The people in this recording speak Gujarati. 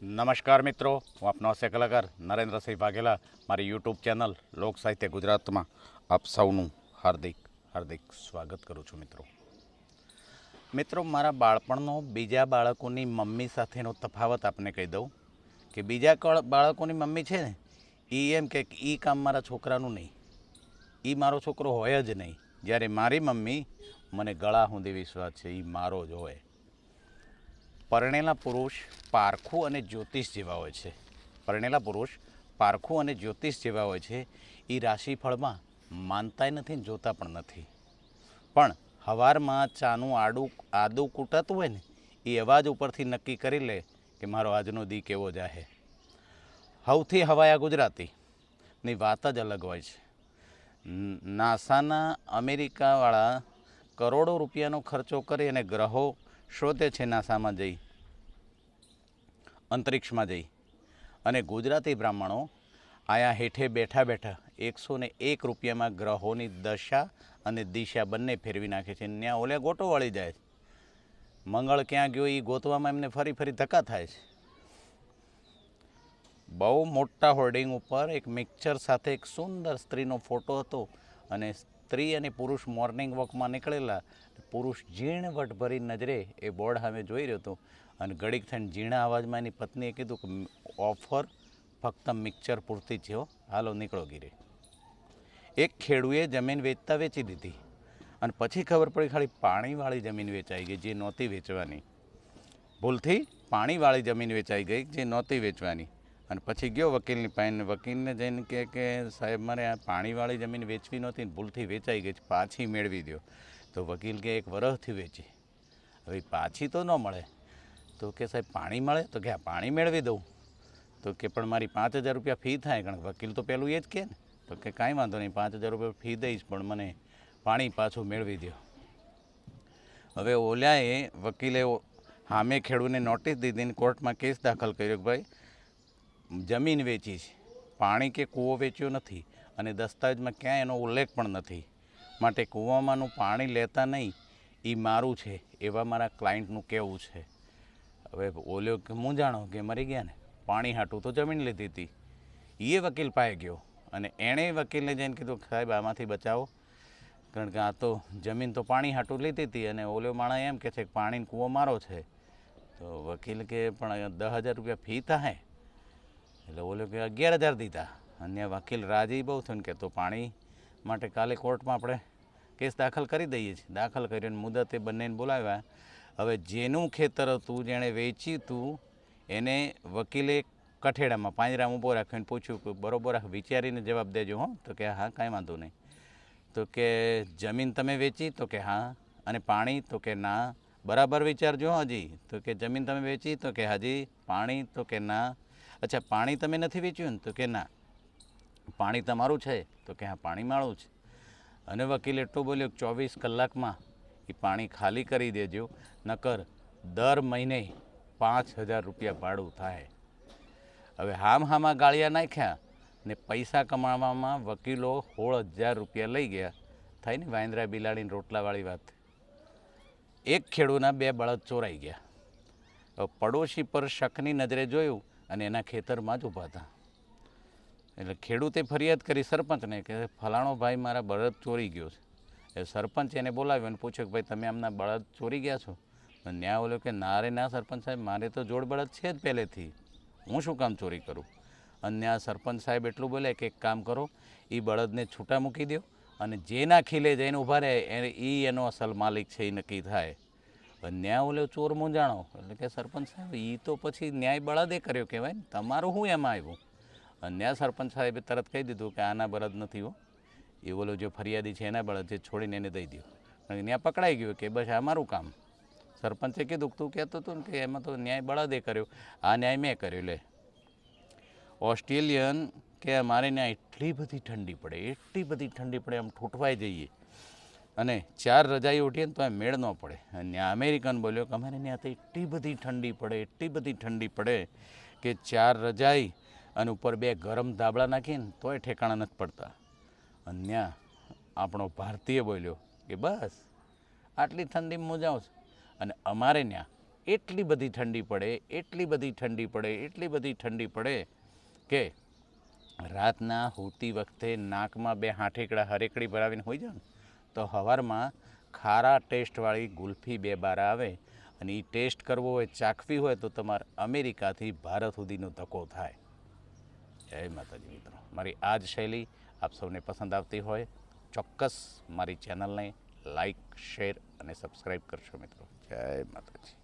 નમસ્કાર મિત્રો, હું આપનો હાસ્ય કલાકાર નરેન્દ્રસિંહ વાઘેલા મારી યુટ્યુબ ચેનલ લોક સાહિત્ય ગુજરાતમાં આપ સૌનું હાર્દિક હાર્દિક સ્વાગત કરું છું. મિત્રો મારા બાળપણનો બીજા બાળકોની મમ્મી સાથેનો તફાવત આપને કહી દઉં કે બીજા બાળકોની મમ્મી છે ને એ એમ કે એ કામ મારા છોકરાનું નહીં, એ મારો છોકરો હોય જ નહીં. જ્યારે મારી મમ્મી મને ગળા સુધી વિશ્વાસ છે, એ મારો જ હોય. પરણેલા પુરુષ પારખું અને જ્યોતિષ જેવા હોય છે. પરણેલા પુરુષ પારખું અને જ્યોતિષ જેવા હોય છે. એ રાશિફળમાં માનતાય નથી ને જોતા પણ નથી. પણ સવારમાં ચાનું આદું કૂટાતું હોય ને એ અવાજ ઉપરથી નક્કી કરી લે કે મારો આજનો દી કેવો જાહે. સૌથી હવાયા ગુજરાતીની વાત જ અલગ હોય છે. નાસાના અમેરિકાવાળા કરોડો રૂપિયાનો ખર્ચો કરી અને ગ્રહો શોધે છે. નાસામાં જઈ અંતરિક્ષમાં જઈ અને ગુજરાતી બ્રાહ્મણો આયા હેઠે બેઠા બેઠા 101 રૂપિયામાં ગ્રહોની દશા અને દિશા બંને ફેરવી નાખે છે. ત્યાં ઓલે ગોટો વળી જાય છે. મંગળ ક્યાં ગયો એ ગોતવામાં એમને ફરી ફરી ધક્કા થાય છે. બહુ મોટા હોર્ડિંગ ઉપર એક મિક્સર સાથે એક સુંદર સ્ત્રીનો ફોટો હતો અને સ્ત્રી અને પુરુષ મોર્નિંગ વોકમાં નીકળેલા. પુરુષ ઝીણવટ ભરી નજરે એ બોર્ડ સામે જોઈ રહ્યો હતો અને ઘડીક થઈને ઝીણા અવાજમાં એની પત્નીએ કીધું કે ઓફર ફક્ત મિક્સર પૂરતી જ છે, હાલો નીકળો ગીરે. એક ખેડૂએ જમીન વેચતા વેચી દીધી અને પછી ખબર પડી ખાલી પાણીવાળી જમીન વેચાઈ ગઈ જે નહોતી વેચવાની. ભૂલથી પાણીવાળી જમીન વેચાઈ ગઈ જે નહોતી વેચવાની. અને પછી ગયો વકીલની પાસે, વકીલને જઈને કે સાહેબ મારે આ પાણીવાળી જમીન વેચવી નહોતી ને ભૂલથી વેચાઈ ગઈ, પાછી મેળવી દો. તો વકીલ કે 1 વર્ષથી વેચી, હવે પાછી તો ન મળે. તો કે સાહેબ પાણી મળે? તો કે આ પાણી મેળવી દઉં. તો કે પણ મારી 5000 રૂપિયા ફી થાય. કારણ વકીલ તો પેલું એ જ કહે ને. તો કે કાંઈ વાંધો નહીં, 5000 રૂપિયા ફી દઈશ પણ મને પાણી પાછું મેળવી દો. હવે ઓલ્યાએ વકીલે સામે ખેડૂતને નોટિસ દીધી ને કોર્ટમાં કેસ દાખલ કર્યો કે ભાઈ જમીન વેચી છે, પાણી કે કૂવો વેચ્યો નથી અને દસ્તાવેજમાં ક્યાંય એનો ઉલ્લેખ પણ નથી. માટે કૂવામાંનું પાણી લેતા નહીં, એ મારું છે એવા મારા ક્લાયન્ટનું કહેવું છે. હવે ઓલ્યો કે હું જાણો કે મરી ગયા ને, પાણી હાટું તો જમીન લીધી હતી. એ વકીલ પાસે ગયો અને એણે વકીલને જઈને કીધું સાહેબ આમાંથી બચાવો, કારણ કે આ તો જમીન તો પાણી હાટું લીધી હતી અને ઓલ્યો માણસ એમ કહે છે કે પાણીનો કૂવો મારો છે. તો વકીલ કે પણ 10,000 રૂપિયા ફી થાય. એટલે ઓલો કે 11,000 દીધા. અને વકીલ રાજી બહુ થયું કે તો પાણી માટે કાલે કોર્ટમાં આપણે કેસ દાખલ કરી દઈએ છીએ. દાખલ કર્યો મુદતે બંનેને બોલાવ્યા. હવે જેનું ખેતર હતું જેણે વેચ્યું હતું એને વકીલે કઠેડામાં પાંજરામાં ઊભો રાખ્યો પૂછ્યું કે બરોબર વિચારીને જવાબ દેજો હો. તો કે હા કાંઈ વાંધો નહીં. તો કે જમીન તમે વેચી? તો કે હા. અને પાણી? તો કે ના. બરાબર વિચારજો હજી. તો કે જમીન તમે વેચી? તો કે હાજી. પાણી? તો કે ના. અચ્છા પાણી તમે નથી વેચ્યું ને? તો કે ના. પાણી તમારું છે? તો કે હા પાણી મારું છે. અને વકીલ એટલું બોલ્યો 24 કલાકમાં એ પાણી ખાલી કરી દેજો, નકર દર મહિને 5,000 રૂપિયા ભાડું થાય. હવે હામાં ગાળિયા નાખ્યા ને પૈસા કમાવામાં વકીલો 16,000 રૂપિયા લઈ ગયા. થાય ને વાંદરા બિલાડીને રોટલાવાળી વાત. એક ખેડૂના 2 બળદ ચોરાઈ ગયા. પડોશી પર શકની નજરે જોયું અને એના ખેતરમાં જ ઊભા હતા. એટલે ખેડૂતે ફરિયાદ કરી સરપંચને કે ફલાણો ભાઈ મારા બળદ ચોરી ગયો છે. એ સરપંચ એને બોલાવ્યો અને પૂછ્યું કે ભાઈ તમે આમના બળદ ચોરી ગયા છો? ન્યા બોલ્યો કે ના રે ના સરપંચ સાહેબ, મારે તો જોડ બળદ છે જ પહેલેથી, હું શું કામ ચોરી કરું? અને ત્યાં સરપંચ સાહેબ એટલું બોલે કે એક કામ કરો, એ બળદને છૂટા મૂકી દો અને જેના ખીલે જઈને ઊભા રહે એ એનો અસલ માલિક છે એ નક્કી થાય. ન્યાય ઓલો ચોર મૂંઝાણો. એટલે કે સરપંચ સાહેબ એ તો પછી ન્યાય બળદે કર્યો કહેવાય ને, તમારું શું એમાં આવ્યું? અને ન્યા સરપંચ સાહેબે તરત કહી દીધું કે આના બળદ નથી હો, એ બોલો જે ફરિયાદી છે એના બળદ છે, છોડીને એને દઈ દો. કારણ કે ત્યાં પકડાઈ ગયું કે બસ આ મારું કામ. સરપંચે કીધું તું કહેતો હતો ને કે એમાં તો ન્યાય બળદે કર્યો, આ ન્યાય મેં કર્યો. લે ઓસ્ટ્રેલિયન કે અમારે ત્યાં એટલી બધી ઠંડી પડે, એટલી બધી ઠંડી પડે, આમ ઠૂંઠવાઈ જઈએ અને 4 રજાઈ ઉઠીએ ને તો એ મેળ ન પડે. અને ત્યાં અમેરિકન બોલ્યો કે અમારે ત્યાં તો એટલી બધી ઠંડી પડે, એટલી બધી ઠંડી પડે કે 4 રજાઈ અને ઉપર 2 ગરમ ધાબળા નાખીને તોય ઠેકાણા નથી પડતા. અને ત્યાં આપણો ભારતીય બોલ્યો કે બસ આટલી ઠંડીમાં મોજાઓ છે. અને અમારે ત્યાં એટલી બધી ઠંડી પડે, એટલી બધી ઠંડી પડે, એટલી બધી ઠંડી પડે કે રાતના સૂતી વખતે નાકમાં 2 હાંઠેકડા હરેકડી ભરાવીને હોઈ જાઓ ને તો સવારમાં ખારા ટેસ્ટવાળી ગુલ્ફી 2 બાર આવે અને એ ટેસ્ટ કરવો હોય, ચાખવી હોય તો તમારે અમેરિકાથી ભારત સુધીનો ધક્કો થાય. જય માતાજી મિત્રો. મારી આ જ શૈલી આપ સૌને પસંદ આવતી હોય ચોક્કસ મારી ચેનલને લાઈક, શેર અને સબસ્ક્રાઈબ કરશો મિત્રો. જય માતાજી.